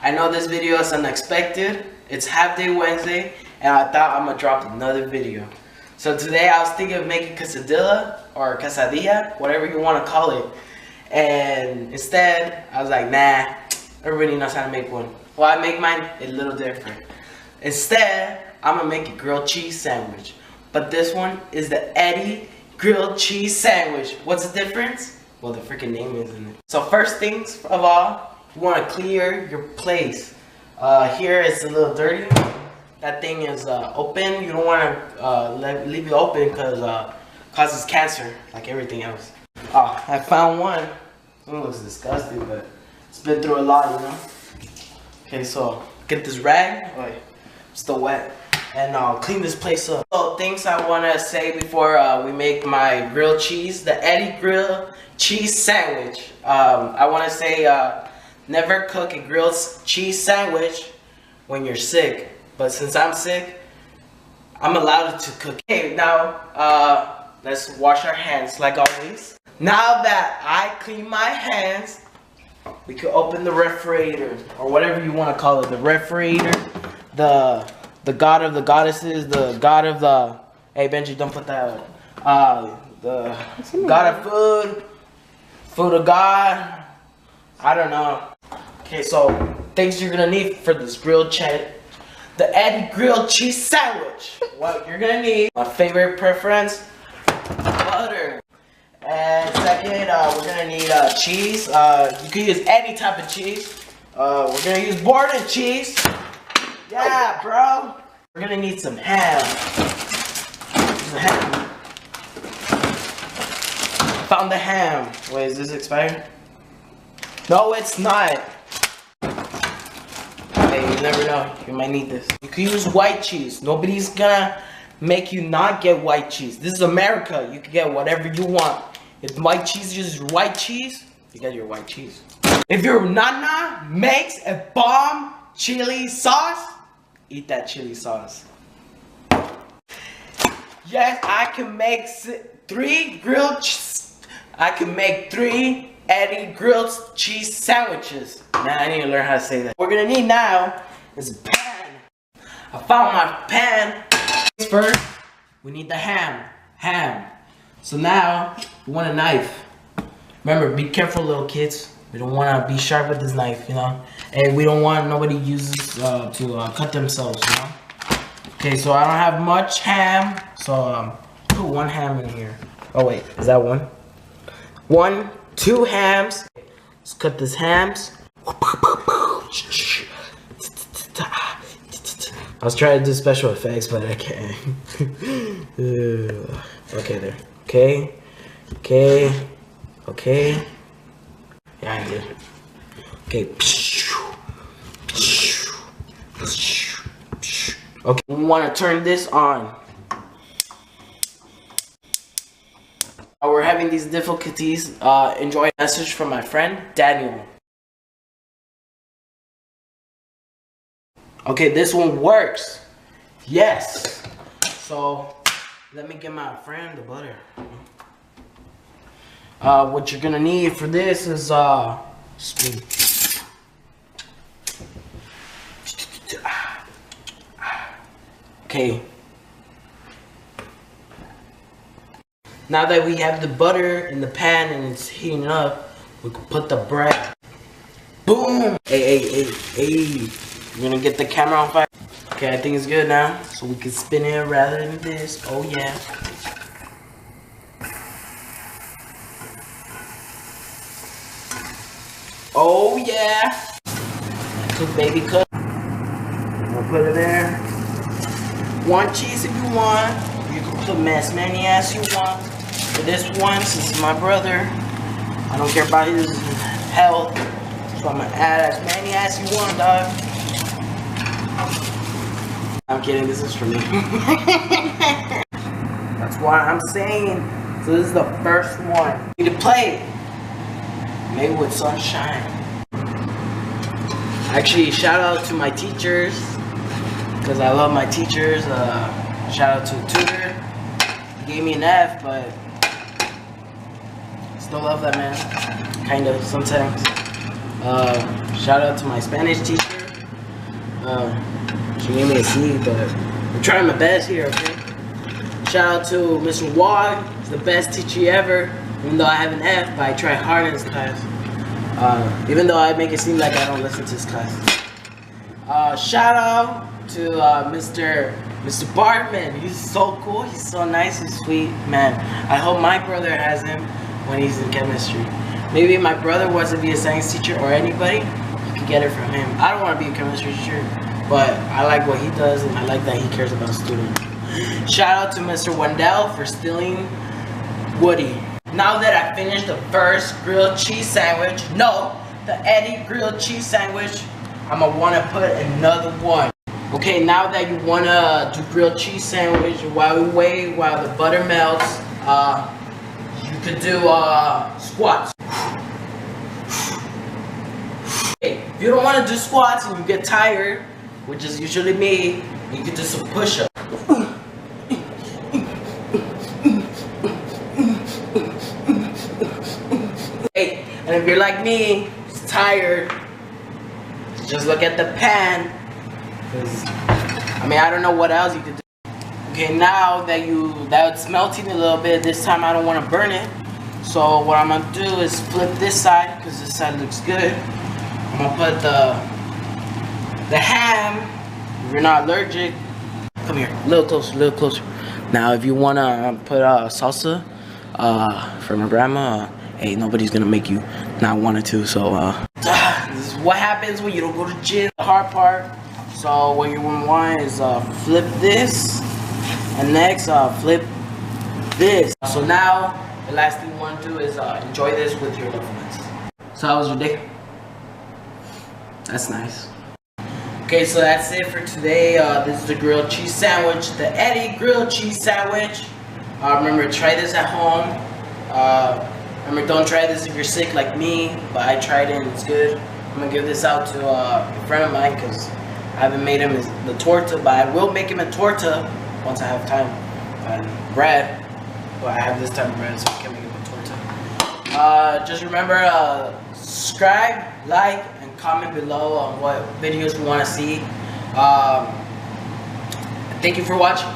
I know this video is unexpected. It's half day Wednesday, and I thought I'm gonna drop another video. So today I was thinking of making quesadilla or quesadilla, whatever you want to call it. And instead, I was like, nah, everybody knows how to make one. Well, I make mine a little different. Instead, I'm gonna make a grilled cheese sandwich. But this one is the Eddy grilled cheese sandwich. What's the difference? Well, the freaking name is in it. So first things of all, you want to clear your place. Here it's a little dirty. That thing is open. You don't want to leave it open because causes cancer, like everything else. I found one. It looks disgusting, but it's been through a lot, you know. Okay, so get this rag. Oh, yeah. Still wet. And I'll clean this place up. So things I want to say before we make my grilled cheese, the Eddy grilled cheese sandwich. I want to say never cook a grilled cheese sandwich when you're sick. But since I'm sick, I'm allowed to cook. Okay, now let's wash our hands like always. Now that I clean my hands, we can open the refrigerator or whatever you want to call it. The refrigerator, the god of the goddesses, the god of the, hey Benji, don't put that the god of food of God, I don't know. Okay, so things you're gonna need for this grilled cheese, the Eddy grilled cheese sandwich. What you're gonna need, my favorite preference, butter. And second, we're gonna need cheese. You can use any type of cheese. We're gonna use Borden cheese. Yeah, bro. We're gonna need some ham. Some ham. Found the ham. Wait, is this expired? No, it's not. Hey, you never know. You might need this. You can use white cheese. Nobody's gonna make you not get white cheese. This is America. You can get whatever you want. If white cheese is white cheese, you get your white cheese. If your nana makes a bomb chili sauce, eat that chili sauce. Yes, I can make three Eddy grilled cheese sandwiches. Now I need to learn how to say that. What we're gonna need now is a pan. I found my pan. First, we need the ham. So now, we want a knife. Remember, be careful, little kids. We don't want to be sharp with this knife, you know. And we don't want nobody uses to cut themselves, you know. Okay, so I don't have much ham, so put one ham in here. Oh wait, is that one? 2 hams. Let's cut this hams. I was trying to do special effects, but I can't. Okay, there. Okay. Yeah, I did. Okay. Okay, we want to turn this on. We're having these difficulties. Enjoy a message from my friend, Daniel. Okay, this one works. Yes. So, let me get my friend the butter. What you're gonna need for this is spoon. Okay. Now that we have the butter in the pan and it's heating up, we can put the bread. Boom! Hey. You're gonna get the camera on fire. Okay, I think it's good now. So we can spin it rather than this. Oh yeah. Oh yeah. Cook, baby, cook. I'll put it there. 1 cheese if you want. You can put as many as you want. For this one, since it's my brother, I don't care about his health. So I'm gonna add as many as you want, dog. I'm kidding, this is for me. That's why I'm saying. So this is the first one. You need to play it. Made with sunshine. Actually, shout out to my teachers, because I love my teachers. Shout out to a tutor. He gave me an F, but still love that man. Kind of, sometimes. Shout out to my Spanish teacher. She gave me a C, but I'm trying my best here, okay? Shout out to Mr. Wog. He's the best teacher ever. Even though I have an F, but I try hard in his class. Even though I make it seem like I don't listen to his class. Shout out to Mr. Bartman. He's so cool. He's so nice and sweet. Man, I hope my brother has him when he's in chemistry. Maybe my brother wants to be a science teacher or anybody, you can get it from him. I don't want to be a chemistry teacher, but I like what he does and I like that he cares about students. Shout out to Mr. Wendell for stealing Woody. Now that I finished the first grilled cheese sandwich, the Eddy grilled cheese sandwich, I'm gonna wanna put another one. Okay, now that you wanna do grilled cheese sandwich, while we wait, while the butter melts, you could do squats. Okay, if you don't wanna do squats and you get tired, which is usually me, you could do some push-ups. And if you're like me, just tired, just look at the pan. I mean, I don't know what else you could do. Okay, now that it's melting a little bit, this time I don't want to burn it. So what I'm gonna do is flip this side because this side looks good. I'm gonna put the ham. If you're not allergic, come here, a little closer. Now, if you wanna put salsa from my grandma. Hey, nobody's gonna make you not want it to, so this is what happens when you don't go to gym, the hard part. So what you want is flip this, and next flip this. So now the last thing you want to do is enjoy this with your loved ones. So how was your day? That's nice. Okay, so that's it for today. This is the grilled cheese sandwich, the Eddy grilled cheese sandwich. Remember, try this at home. Remember, don't try this if you're sick like me, but I tried it and it's good. I'm gonna give this out to a friend of mine because I haven't made him the torta, but I will make him a torta once I have time. And bread, but I have this type of bread, so I can make him a torta. Just remember, subscribe, like, and comment below on what videos you want to see. Thank you for watching.